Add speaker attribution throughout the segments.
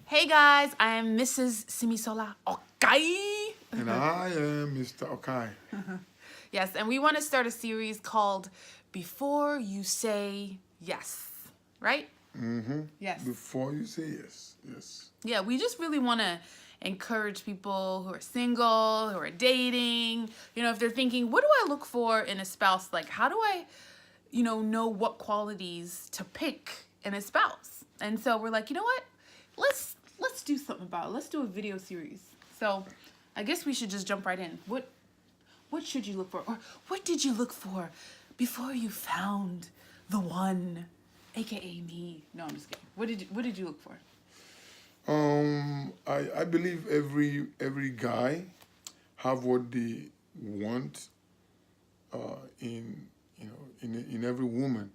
Speaker 1: Hey guys, I am Mrs. Simi Okai.
Speaker 2: And I am Mr. Okai.
Speaker 1: Yes, and we want to start a series called Before You Say Yes, right? Yes.
Speaker 2: Before you say yes. Yes.
Speaker 1: Yeah, we just really want to encourage people who are single, who are dating, if they're thinking, what do I look for in a spouse? Like, how do I, know what qualities to pick in a spouse? And so we're like, you know what? Let's do something about it. Let's do a video series. So I guess we should just jump right in. What should you look for? Or what did you look for before you found the one, aka me? No, I'm just kidding. What did you look for?
Speaker 2: I believe every guy have what they want in every woman.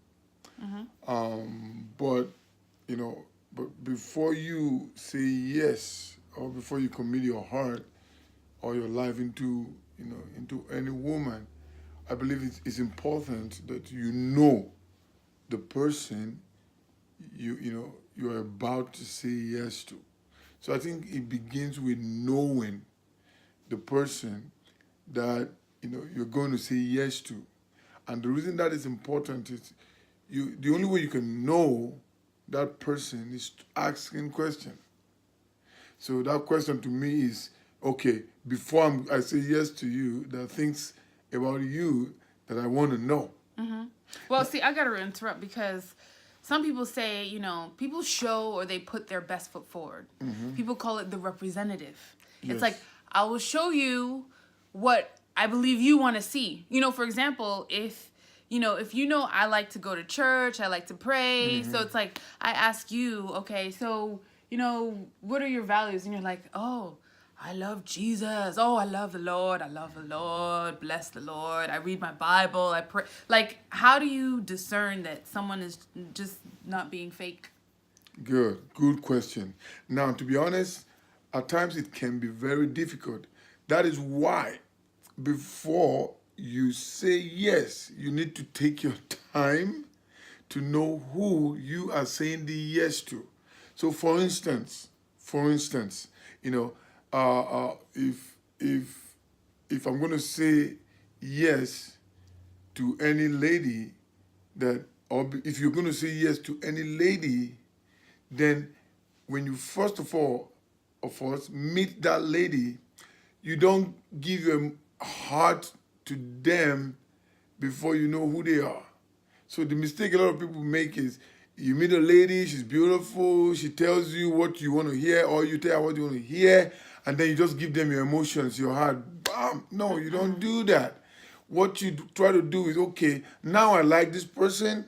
Speaker 2: But but before you say yes, or before you commit your heart or your life into any woman, I believe it's important that you know the person you're about to say yes to. So I think it begins with knowing the person that you're going to say yes to. And the reason that is important is the only way you can know that person is asking question. So that question to me is, okay, before I say yes to you, there are things about you that I want to know.
Speaker 1: Well, see, I got to interrupt because some people say, people show or they put their best foot forward. People call it the representative.
Speaker 2: Yes.
Speaker 1: It's like, I will show you what I believe you want to see. For example, if I like to go to church, I like to pray. So it's like, I ask you, okay, so, what are your values? And you're like, oh, I love Jesus. Oh, I love the Lord. I love the Lord. Bless the Lord. I read my Bible. I pray. Like, how do you discern that someone is just not being fake?
Speaker 2: Good question. Now, to be honest, at times it can be very difficult. That is why before you say yes, you need to take your time to know who you are saying the yes to. So, for instance, if I'm going to say yes to any lady if you're going to say yes to any lady, then when you first of all meet that lady, you don't give your heart to them before you know who they are. So the mistake a lot of people make is you meet a lady, she's beautiful, she tells you what you want to hear, or you tell her what you want to hear, and then you just give them your emotions, your heart. Bam! No, you don't do that. What you try to do is, okay, now I like this person.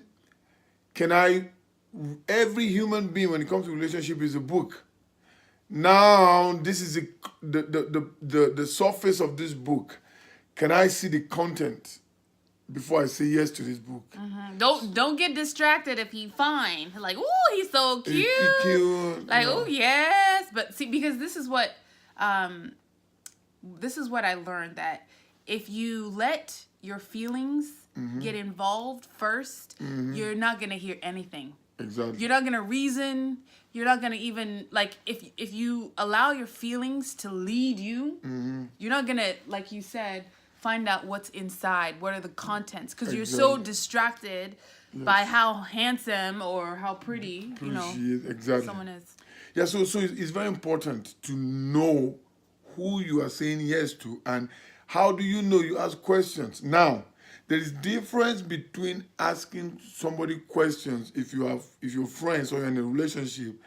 Speaker 2: Every human being when it comes to relationship is a book. Now, this is the surface of this book. Can I see the content before I say yes to this book?
Speaker 1: Don't get distracted if he's fine. Like, ooh, he's so cute.
Speaker 2: He cute.
Speaker 1: Like, oh yes. But see, because this is what I learned, that if you let your feelings get involved first, you're not gonna hear anything.
Speaker 2: Exactly.
Speaker 1: You're not gonna reason. You're not gonna even, like, if you allow your feelings to lead you, you're not gonna, like you said, find out what's inside. What are the contents? Because you're so distracted by how handsome or how pretty someone is.
Speaker 2: Yeah, so it's very important to know who you are saying yes to, and how do you know? You ask questions. Now, there is difference between asking somebody questions if you're friends or you're in a relationship.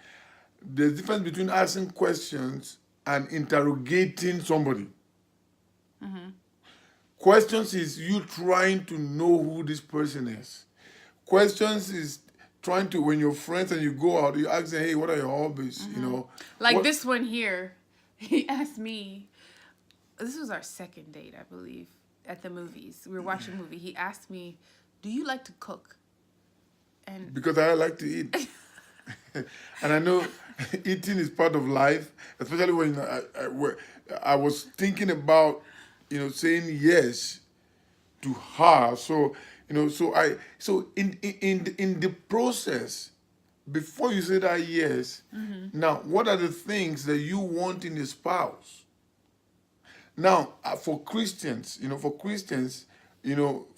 Speaker 2: There's difference between asking questions and interrogating somebody. Questions is you trying to know who this person is. Questions is trying to, when you're friends and you go out, you ask them, hey, what are your hobbies?
Speaker 1: Like this one here, he asked me. This was our second date, I believe, at the movies. We were watching a movie. He asked me, do you like to cook? And
Speaker 2: because I like to eat. And I know eating is part of life, especially when I was thinking about, saying yes to her. So, so in the process, before you say that yes, now what are the things that you want in a spouse? Now, for Christians,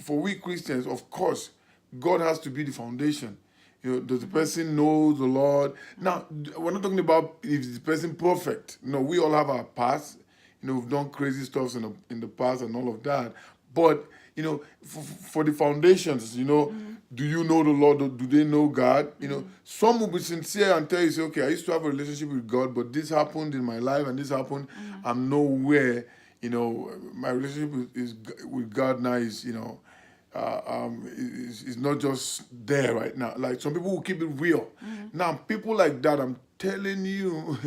Speaker 2: for we Christians, of course, God has to be the foundation. Does the person know the Lord? Now, we're not talking about if the person perfect. No, we all have our past. We've done crazy stuff in the past and all of that. But for the foundations, do you know the Lord? Or do they know God? Some will be sincere and tell you, say, okay, I used to have a relationship with God, but this happened in my life and this happened. I'm nowhere. My relationship with God now is not just there right now. Like some people will keep it real. Now, people like that, I'm telling you,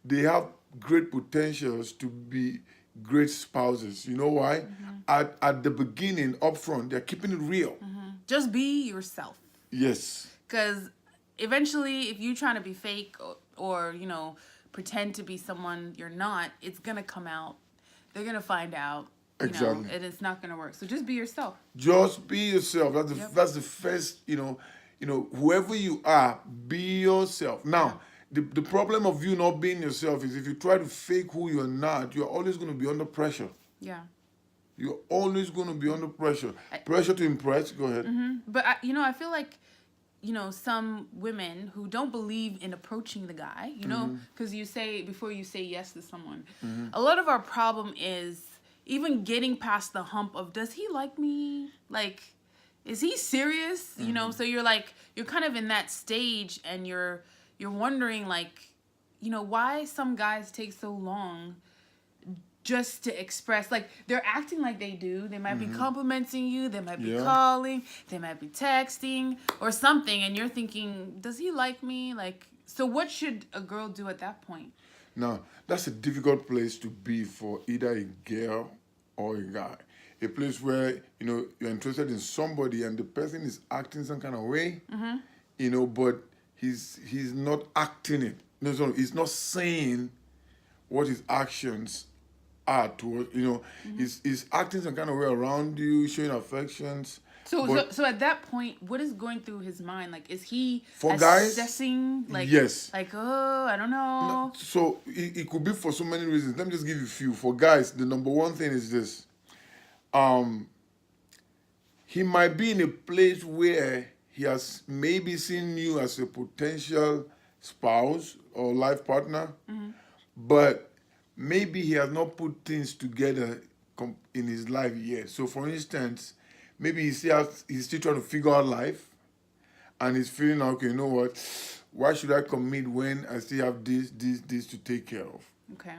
Speaker 2: they have great potentials to be great spouses. You know why? At the beginning, up front, they're keeping it real.
Speaker 1: Just be yourself.
Speaker 2: Yes.
Speaker 1: Because eventually, if you're trying to be fake or pretend to be someone you're not, it's going to come out. They're going to find out.
Speaker 2: Exactly.
Speaker 1: And it's not going to work. So just be yourself.
Speaker 2: Just be yourself. That's the first, whoever you are, be yourself. Now, the problem of you not being yourself is if you try to fake who you're not, you're always going to be under pressure.
Speaker 1: Yeah.
Speaker 2: You're always going to be under pressure. Pressure to impress. Go ahead.
Speaker 1: But, I feel like, some women who don't believe in approaching the guy, because before you say yes to someone, a lot of our problem is even getting past the hump of, does he like me? Like, is he serious? So you're kind of in that stage and you're wondering, like, why some guys take so long just to express, like, they're acting like they do. They might be complimenting you. They might be calling. They might be texting or something. And you're thinking, does he like me? Like, so what should a girl do at that point?
Speaker 2: Now, that's a difficult place to be for either a girl or a guy. A place where, you're interested in somebody and the person is acting some kind of way, but he's not acting it. No, he's not saying what his actions are towards, he's acting some kind of way around you, showing affections.
Speaker 1: So at that point, what is going through his mind? Like, is he
Speaker 2: Guys,
Speaker 1: assessing? Like,
Speaker 2: yes.
Speaker 1: Like, oh, I don't know.
Speaker 2: No, so it could be for so many reasons. Let me just give you a few. For guys, the number one thing is this. He might be in a place where he has maybe seen you as a potential spouse or life partner, but maybe he has not put things together in his life yet. So, for instance, maybe he's still trying to figure out life, and he's feeling like, okay, you know what? Why should I commit when I still have this to take care of?
Speaker 1: Okay.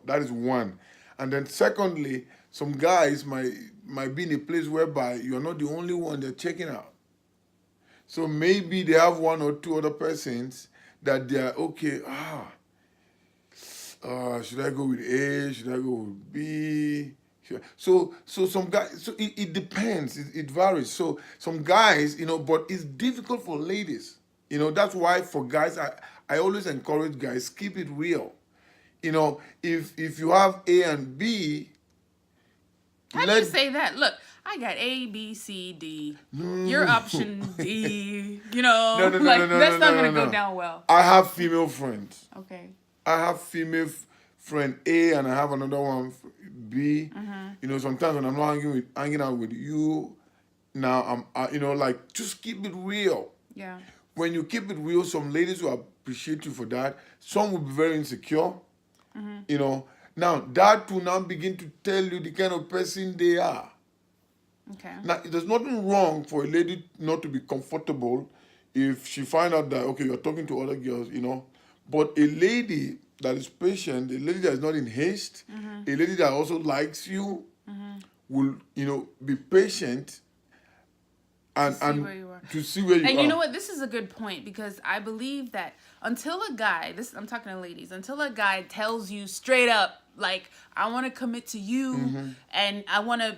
Speaker 2: That is one. And then secondly, some guys might be in a place whereby you're not the only one they're checking out. So maybe they have one or two other persons that they're okay. Should I go with A? Should I go with B? So some guys. So it depends. It varies. So some guys, but it's difficult for ladies. That's why for guys, I always encourage guys, keep it real. If you have A and B.
Speaker 1: How do you say that? Look, I got A, B, C, D. Your option D.
Speaker 2: No,
Speaker 1: that's not gonna go down well.
Speaker 2: I have female friends.
Speaker 1: Okay.
Speaker 2: I have female friend A and I have another one B. Sometimes when I'm not hanging out with you, now I'm just keep it real.
Speaker 1: Yeah.
Speaker 2: When you keep it real, some ladies will appreciate you for that. Some will be very insecure. Now that will now begin to tell you the kind of person they are.
Speaker 1: Okay.
Speaker 2: Now, there's nothing wrong for a lady not to be comfortable if she find out that, okay, you're talking to other girls, but a lady that is patient, a lady that is not in haste, a lady that also likes you, will, be patient and to see where you are.
Speaker 1: And you know what? This is a good point because I believe that until a guy, I'm talking to ladies, until a guy tells you straight up, like, I want to commit to you and I want to,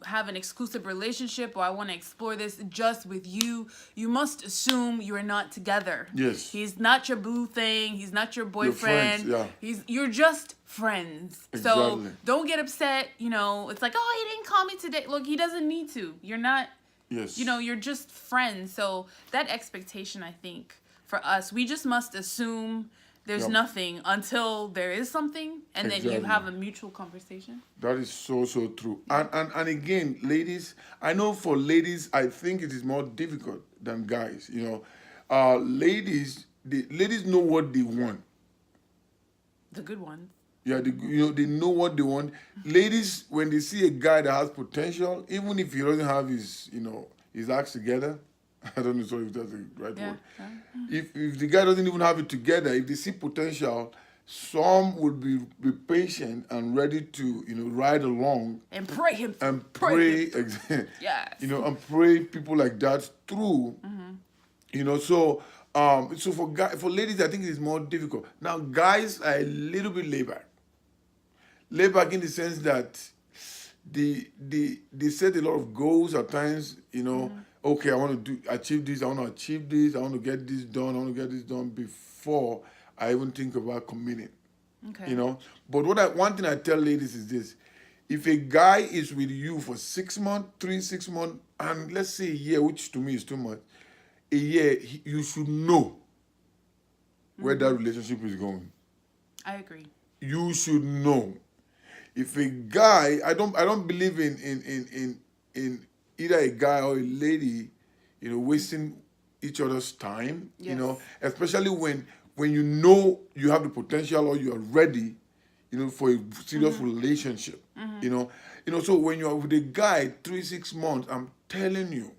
Speaker 1: have an exclusive relationship or I want to explore this just with you, you must assume you're not together.
Speaker 2: Yes.
Speaker 1: He's not your boo thing. He's not your boyfriend.
Speaker 2: You're friends,
Speaker 1: You're just friends.
Speaker 2: Exactly.
Speaker 1: So don't get upset. It's like, oh, he didn't call me today. Look, he doesn't need to. You're not,
Speaker 2: yes.
Speaker 1: you're just friends. So that expectation, I think, for us, we just must assume there's
Speaker 2: Yep.
Speaker 1: nothing until there is something, and then you
Speaker 2: Exactly.
Speaker 1: have a mutual conversation.
Speaker 2: That is so true. And again, ladies, I know for ladies, I think it is more difficult than guys. Ladies, the ladies know what they want.
Speaker 1: The good ones.
Speaker 2: Yeah, they know what they want. Ladies, when they see a guy that has potential, even if he doesn't have his acts together, I don't know sorry if that's the right
Speaker 1: Yeah.
Speaker 2: word.
Speaker 1: Yeah.
Speaker 2: If the guy doesn't even have it together, if they see potential, some would be patient and ready to ride along
Speaker 1: And pray him.
Speaker 2: and
Speaker 1: Pray
Speaker 2: pray,
Speaker 1: him. Yes.
Speaker 2: and pray people like that through. So for ladies, I think it is more difficult. Now, guys are a little bit laid back. Laid back in the sense that they set a lot of goals at times. Okay, I want to achieve this. I want to achieve this. I want to get this done. I want to get this done before I even think about committing.
Speaker 1: Okay.
Speaker 2: But one thing I tell ladies is this: if a guy is with you for 6 months, 6 months, and let's say a year, which to me is too much, a year, you should know where that relationship is going.
Speaker 1: I agree.
Speaker 2: You should know. If a guy, I don't believe in either a guy or a lady, wasting each other's time.
Speaker 1: Yes.
Speaker 2: Especially when you know you have the potential or you are ready, for a serious relationship. So when you are with a guy 6 months, I'm telling you,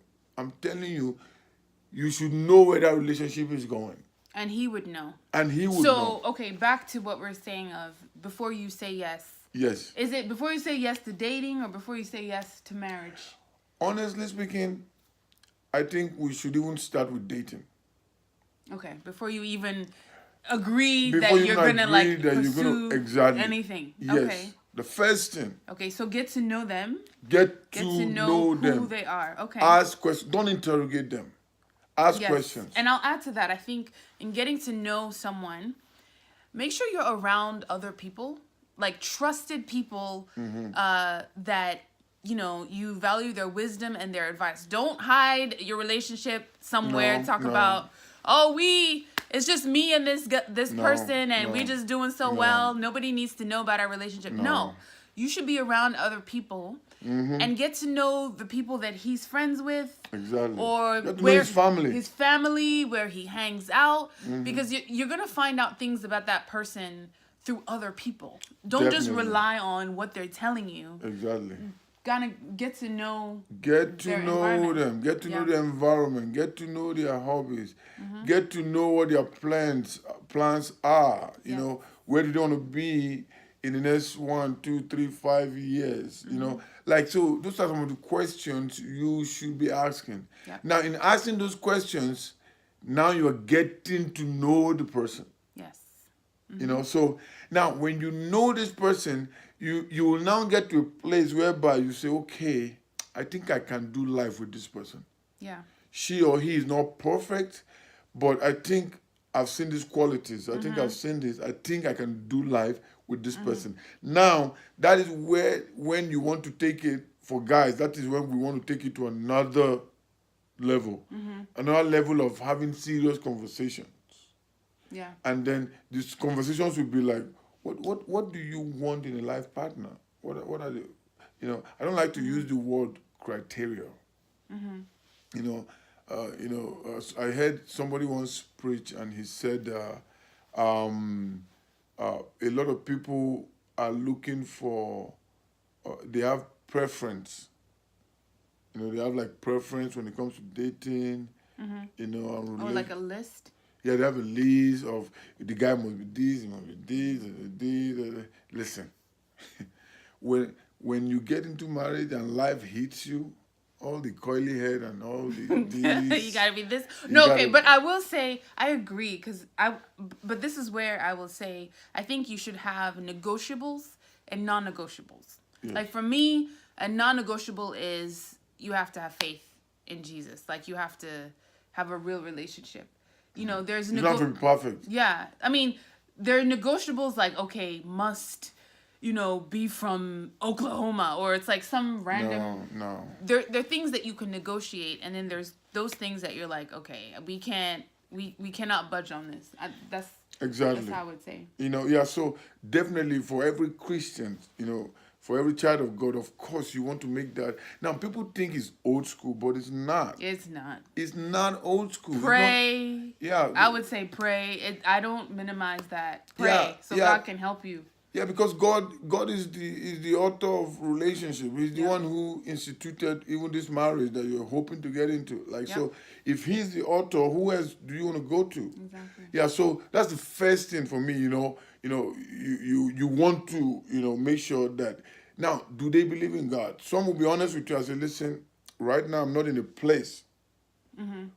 Speaker 2: you should know where that relationship is going.
Speaker 1: And he would know.
Speaker 2: And he would know.
Speaker 1: So, okay, back to what we're saying of before you say yes.
Speaker 2: Yes.
Speaker 1: Is it before you say yes to dating or before you say yes to marriage?
Speaker 2: Honestly speaking, I think we should even start with dating.
Speaker 1: Okay, before you even agree
Speaker 2: Before
Speaker 1: that you're gonna like
Speaker 2: that
Speaker 1: pursue
Speaker 2: exactly
Speaker 1: anything.
Speaker 2: Yes.
Speaker 1: Okay.
Speaker 2: The first thing.
Speaker 1: Okay, so get to know them.
Speaker 2: Get
Speaker 1: to know who
Speaker 2: them.
Speaker 1: they are. Okay.
Speaker 2: Ask questions. Don't interrogate them. Ask questions.
Speaker 1: And I'll add to that. I think in getting to know someone, make sure you're around other people, like trusted people that you value their wisdom and their advice. Don't hide your relationship somewhere.
Speaker 2: No,
Speaker 1: Talk
Speaker 2: no.
Speaker 1: about it's just me and this person and we just doing so well. Nobody needs to know about our relationship. No. You should be around other people and get to know the people that he's friends with.
Speaker 2: Exactly.
Speaker 1: Or
Speaker 2: Get to know
Speaker 1: where
Speaker 2: his family.
Speaker 1: where he hangs out. Because you're going to find out things about that person through other people. Don't just
Speaker 2: Definitely.
Speaker 1: rely on what they're telling you.
Speaker 2: Exactly.
Speaker 1: Gotta get to know
Speaker 2: Get to
Speaker 1: their
Speaker 2: know
Speaker 1: environment.
Speaker 2: them. Get to know their environment. Get to know their hobbies. Get to know what their plans are. Where do they want to be in the next 1, 2, 3, 5 years? So those are some of the questions you should be asking.
Speaker 1: Yeah.
Speaker 2: Now, in asking those questions, now you are getting to know the person.
Speaker 1: Yes.
Speaker 2: So now when you know this person, you will now get to a place whereby you say, okay, I think I can do life with this person.
Speaker 1: Yeah.
Speaker 2: She or he is not perfect, but I think I've seen these qualities. I think I've seen this. I think I can do life with this person. Now, that is when you want to take it, for guys, that is when we want to take it to another level. Another level of having serious conversations.
Speaker 1: Yeah.
Speaker 2: And then these conversations will be like, what do you want in a life partner? What are the, I don't like to use the word criteria. I heard somebody once preach and he said, a lot of people are looking for, they have preference. They have like preference when it comes to dating, and
Speaker 1: Or like a list.
Speaker 2: Yeah, they have a list of the guy must be this, he must be this. Listen, when you get into marriage and life hits you, all the coily head and all the this,
Speaker 1: you gotta be this.
Speaker 2: you
Speaker 1: No,
Speaker 2: gotta-
Speaker 1: okay, but I will say I agree but this is where I will say I think you should have negotiables and non-negotiables.
Speaker 2: Yes.
Speaker 1: Like for me, a non-negotiable is you have to have faith in Jesus. Like you have to have a real relationship. There's
Speaker 2: you don't have to be perfect.
Speaker 1: Yeah. I mean, there are negotiables like, okay, must, be from Oklahoma, or it's like some random.
Speaker 2: No.
Speaker 1: There are things that you can negotiate, and then there's those things that you're like, okay, we can't we cannot budge on this. That's
Speaker 2: Exactly.
Speaker 1: how I would say.
Speaker 2: Yeah, so definitely for every Christian, for every child of God, of course, you want to make that. Now, people think it's old school, but it's not.
Speaker 1: It's not.
Speaker 2: It's not old school.
Speaker 1: Pray.
Speaker 2: Yeah.
Speaker 1: I would say pray. I don't minimize that. Pray.
Speaker 2: Yeah,
Speaker 1: so
Speaker 2: yeah.
Speaker 1: God can help you.
Speaker 2: Yeah, because God is the author of relationship. He's the one who instituted even this marriage that you're hoping to get into. So if he's the author, who else do you want to go to?
Speaker 1: Exactly.
Speaker 2: Yeah, so that's the first thing for me, you want to, make sure that now, do they believe in God? Some will be honest with you and say, listen, right now I'm not in a place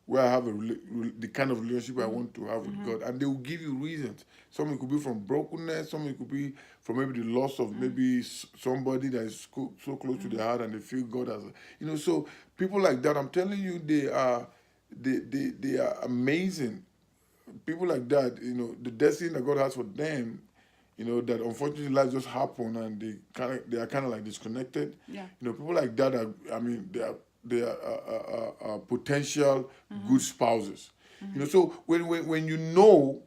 Speaker 2: where I have the kind of relationship I want to have with God. And they will give you reasons. Some it could be from brokenness, some it could be from maybe the loss of maybe somebody that is so close to their heart and they feel God as so people like that, I'm telling you, they are amazing. People like that, the destiny that God has for them, that unfortunately life just happen and they are kind of like disconnected.
Speaker 1: Yeah.
Speaker 2: People like that they are potential good spouses. So when you know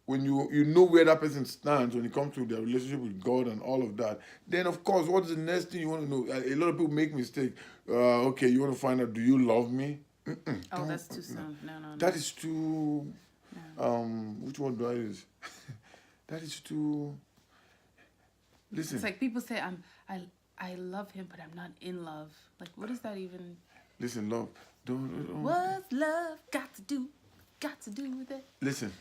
Speaker 2: where that person stands when it comes to their relationship with God and all of that, then of course, what's the next thing you want to know? A lot of people make mistake. Okay, you want to find out, do you love me?
Speaker 1: Oh, that's too soon. No.
Speaker 2: That is too. Which one do I use? That is too. Listen.
Speaker 1: It's like people say I love him, but I'm not in love. Like, what does that even?
Speaker 2: Listen, love. Don't.
Speaker 1: What's love got to do with it?
Speaker 2: Listen.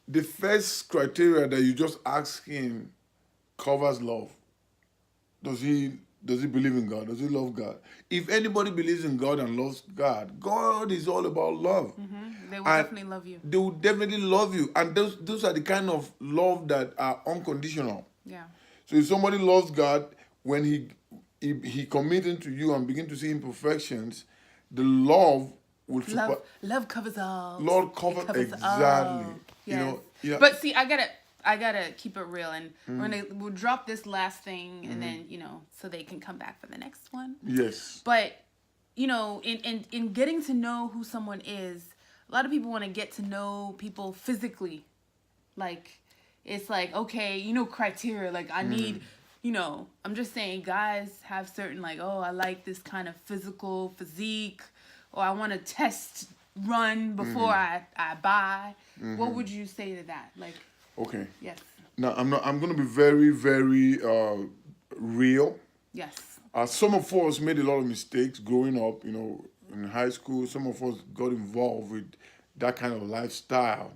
Speaker 2: The first criteria that you just ask him covers love. Does he believe in God? Does he love God? If anybody believes in God and loves God, God is all about love.
Speaker 1: They will definitely love you.
Speaker 2: They will definitely love you. And those are the kind of love that are unconditional.
Speaker 1: Yeah.
Speaker 2: So if somebody loves God, when he commits into you and begin to see imperfections, the love will
Speaker 1: love covers all.
Speaker 2: Lord covers exactly.
Speaker 1: All. Yes.
Speaker 2: Yeah.
Speaker 1: But see, I gotta keep it real, and we'll drop this last thing, and then so they can come back for the next one.
Speaker 2: Yes.
Speaker 1: But in getting to know who someone is, a lot of people want to get to know people physically. Like, it's like, okay, criteria. Like, I need, I'm just saying, guys have certain, like, oh, I like this kind of physical physique, or I want to test run before I buy. What would you say to that? Like,
Speaker 2: okay.
Speaker 1: Yes.
Speaker 2: Now, I'm going to be very, very real.
Speaker 1: Yes.
Speaker 2: Some of us made a lot of mistakes growing up, in high school. Some of us got involved with that kind of lifestyle,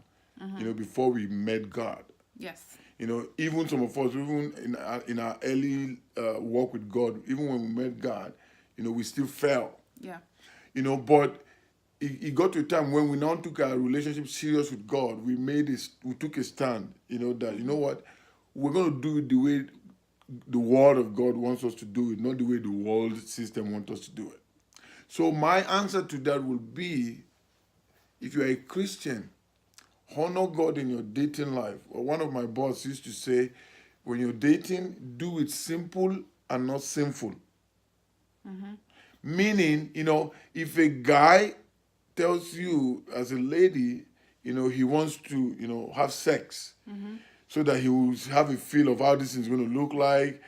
Speaker 2: before we met God.
Speaker 1: Yes.
Speaker 2: Even some of us, even in our early walk with God, even when we met God, we still fell.
Speaker 1: Yeah.
Speaker 2: But it got to a time when we now took our relationship serious with God. We took a stand, that, what, we're going to do it the way the word of God wants us to do it, not the way the world system wants us to do it. So my answer to that will be, if you're a Christian, honor God in your dating life. Or one of my bosses used to say, when you're dating, do it simple and not sinful. Meaning, if a guy tells you as a lady, he wants to, have sex, so that he will have a feel of how this is going to look like.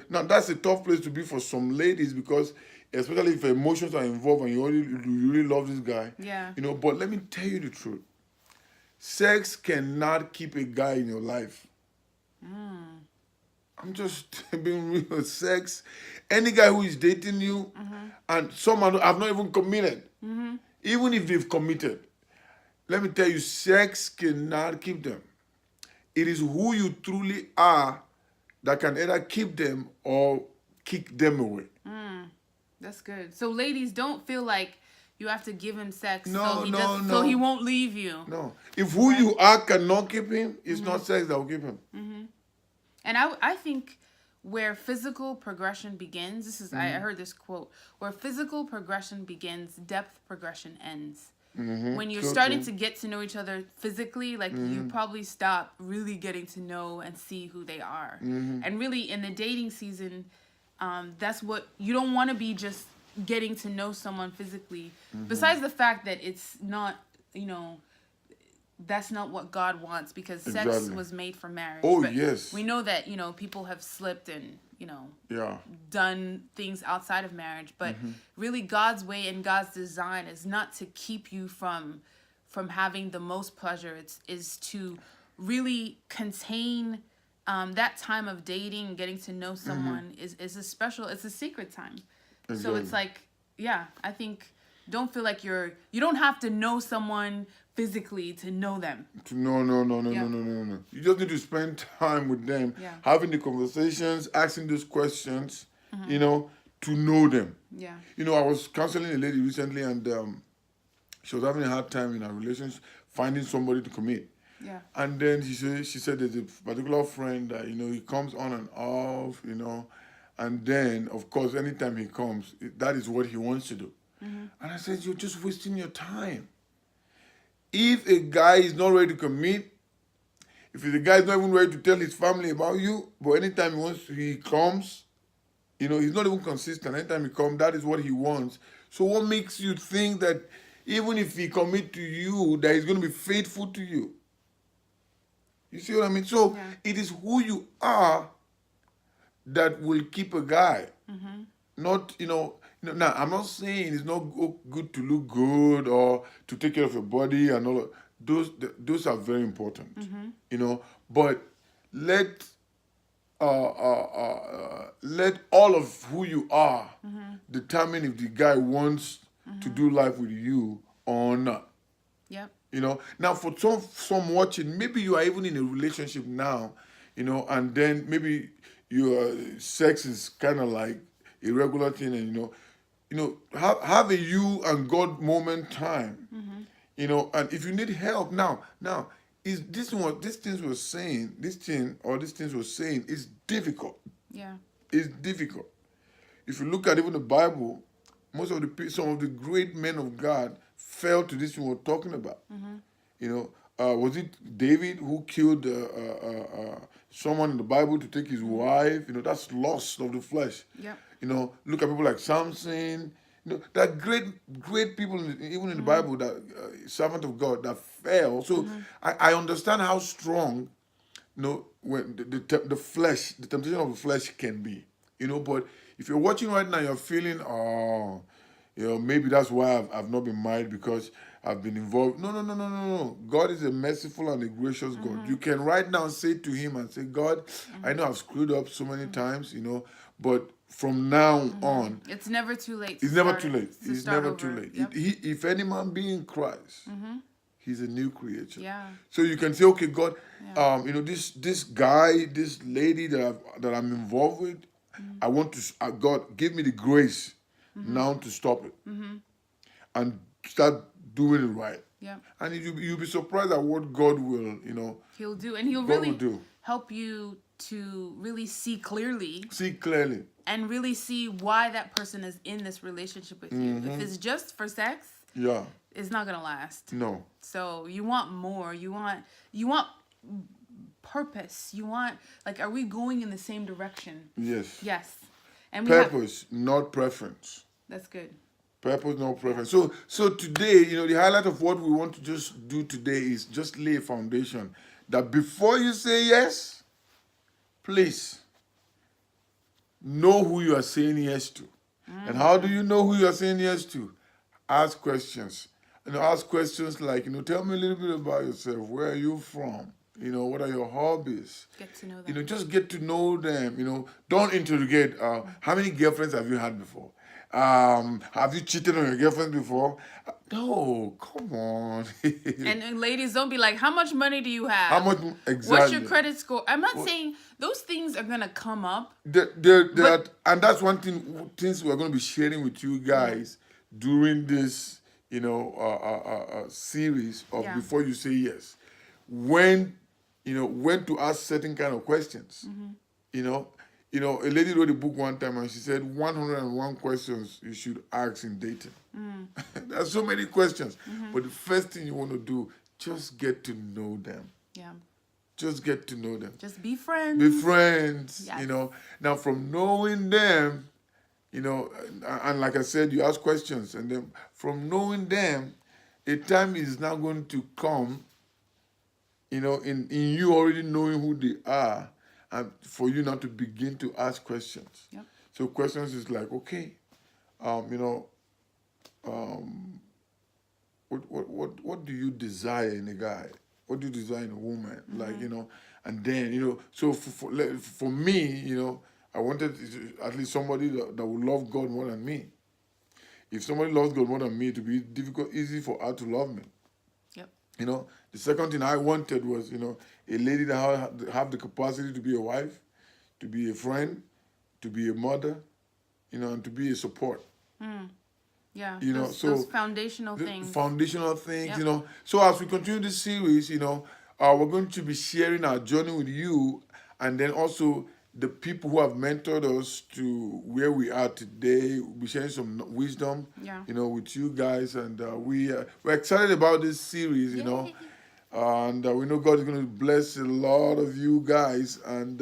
Speaker 2: Now that's a tough place to be for some ladies, because especially if emotions are involved and you really love this guy.
Speaker 1: Yeah.
Speaker 2: But let me tell you the truth. Sex cannot keep a guy in your life. I'm just being real. Sex, any guy who is dating you, and some have not even committed, even if they've committed, let me tell you, sex cannot keep them. It is who you truly are that can either keep them or kick them away.
Speaker 1: That's good. So ladies, don't feel like you have to give him sex
Speaker 2: No.
Speaker 1: so he won't leave you.
Speaker 2: No. If who you are cannot keep him, it's not sex that will keep him.
Speaker 1: And I think where physical progression begins, this is I heard this quote, where physical progression begins, depth progression ends. When you're starting to get to know each other physically, like you probably stop really getting to know and see who they are. And really in the dating season, that's what you don't want to be, just getting to know someone physically. Besides the fact that it's not, that's not what God wants, because sex
Speaker 2: Exactly.
Speaker 1: was made for marriage.
Speaker 2: Oh,
Speaker 1: but
Speaker 2: yes.
Speaker 1: we know that, people have slipped and,
Speaker 2: Yeah.
Speaker 1: done things outside of marriage, but really God's way and God's design is not to keep you from having the most pleasure. Is to really contain that time of dating, getting to know someone is a special, it's a secret time. So it's like, yeah, I think don't feel like you don't have to know someone physically to know them.
Speaker 2: No, no, no, no,
Speaker 1: Yeah.
Speaker 2: no, no, no, no. You just need to spend time with them,
Speaker 1: Yeah.
Speaker 2: having the conversations, asking those questions, to know them.
Speaker 1: Yeah.
Speaker 2: I was counseling a lady recently, and she was having a hard time in her relationship finding somebody to commit.
Speaker 1: Yeah.
Speaker 2: And then she said there's a particular friend that, he comes on and off, and then, of course, anytime he comes, that is what he wants to do. And I said, you're just wasting your time. If a guy is not ready to commit, if the guy is not even ready to tell his family about you, but anytime he comes, he's not even consistent. Anytime he comes, that is what he wants. So what makes you think that even if he commit to you, that he's going to be faithful to you? You see what I mean? So
Speaker 1: Yeah.
Speaker 2: it is who you are that will keep a guy. Not, now I'm not saying it's not good to look good or to take care of your body and all of those are very important. But let let all of who you are determine if the guy wants to do life with you or not.
Speaker 1: Yep.
Speaker 2: Now for some watching, maybe you are even in a relationship now, and then maybe your sex is kind of like a regular thing, and have a you and God moment time, and if you need help now is this things we're saying, these things we're saying is difficult.
Speaker 1: Yeah.
Speaker 2: It's difficult. If you look at even the Bible, some of the great men of God fell to this thing we're talking about. Was it David who killed someone in the Bible to take his wife? That's lust of the flesh.
Speaker 1: Yep.
Speaker 2: Look at people like Samson. There are great people, even in the Bible, that servant of God that fell. So I understand how strong, when the flesh, the temptation of the flesh can be. But if you're watching right now, you're feeling, maybe that's why I've not been married, because I've been involved. No, no, no, no, no, no. God is a merciful and a gracious God. You can right now say to him and say, God, I know I've screwed up so many times, but from now on,
Speaker 1: It's never too late.
Speaker 2: it's never too late. It's never too
Speaker 1: over.
Speaker 2: late.
Speaker 1: Yep.
Speaker 2: If any man be in Christ, he's a new creature.
Speaker 1: Yeah.
Speaker 2: So you can say, okay, God, this guy, this lady that I'm involved with, I want to, God, give me the grace now to stop it and start doing it right.
Speaker 1: Yeah.
Speaker 2: And you'll be surprised at what God will,
Speaker 1: He'll do, and he'll
Speaker 2: God
Speaker 1: really
Speaker 2: will do.
Speaker 1: help you to really see clearly
Speaker 2: See clearly.
Speaker 1: and really see why that person is in this relationship with you. If it's just for sex,
Speaker 2: Yeah.
Speaker 1: it's not gonna last.
Speaker 2: No.
Speaker 1: So you want more. You want purpose. You want, like, are we going in the same direction?
Speaker 2: Yes.
Speaker 1: Yes. And we have,
Speaker 2: Purpose, not preference.
Speaker 1: that's good.
Speaker 2: Purpose, no preference. So today, the highlight of what we want to just do today is just lay a foundation that before you say yes, please know who you are saying yes to. And how do you know who you are saying yes to? Ask questions. Ask questions like, tell me a little bit about yourself. Where are you from? What are your hobbies?
Speaker 1: Get to know them.
Speaker 2: Just get to know them. Don't interrogate. How many girlfriends have you had before? Have you cheated on your girlfriend before? No, come on.
Speaker 1: And ladies, don't be like, how much money do you have?
Speaker 2: How much exactly?
Speaker 1: What's your credit score? I'm not saying those things are gonna come up.
Speaker 2: And that's one thing. Things we're going to be sharing with you guys during this, series of Before You Say Yes. When to ask certain kind of questions. A lady wrote a book one time and she said 101 questions you should ask in dating. There are so many questions. But the first thing you want to do, just get to know them.
Speaker 1: Yeah.
Speaker 2: Just get to know them.
Speaker 1: Just be friends.
Speaker 2: Be friends,
Speaker 1: Yes.
Speaker 2: Now from knowing them, and like I said, you ask questions, and then from knowing them, a time is now going to come in you already knowing who they are, and for you now to begin to ask questions.
Speaker 1: Yep.
Speaker 2: So questions is like, okay, you know, what do you desire in a guy? What do you desire in a woman? Like, and then, so for me, I wanted at least somebody that would love God more than me. If somebody loves God more than me, it would be easy for her to love me.
Speaker 1: Yep.
Speaker 2: The second thing I wanted was, a lady that have the capacity to be a wife, to be a friend, to be a mother, and to be a support.
Speaker 1: Yeah.
Speaker 2: So
Speaker 1: those foundational things.
Speaker 2: Foundational things,
Speaker 1: Yep.
Speaker 2: So as we continue this series, we're going to be sharing our journey with you, and then also the people who have mentored us to where we are today. We'll be sharing some wisdom,
Speaker 1: Yeah.
Speaker 2: with you guys, and we're excited about this series,
Speaker 1: Yay.
Speaker 2: and we know God is going to bless a lot of you guys, and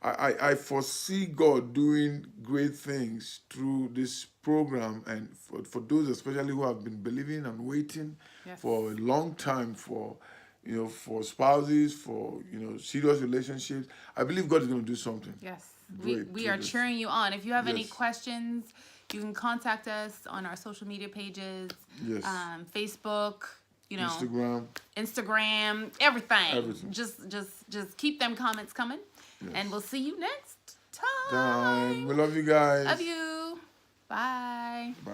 Speaker 2: I foresee God doing great things through this program, and for those especially who have been believing and waiting
Speaker 1: Yes.
Speaker 2: for a long time for for spouses, for serious relationships. I believe God is going to do something.
Speaker 1: Yes.
Speaker 2: Great
Speaker 1: We
Speaker 2: through
Speaker 1: are
Speaker 2: this.
Speaker 1: cheering you on. If you have any
Speaker 2: Yes.
Speaker 1: questions, you can contact us on our social media pages.
Speaker 2: Yes.
Speaker 1: Facebook,
Speaker 2: Instagram.
Speaker 1: everything.
Speaker 2: Everything.
Speaker 1: Just keep them comments coming.
Speaker 2: Yes.
Speaker 1: And we'll see you next
Speaker 2: Time.
Speaker 1: time.
Speaker 2: We love you guys.
Speaker 1: Love you. Bye.
Speaker 2: Bye.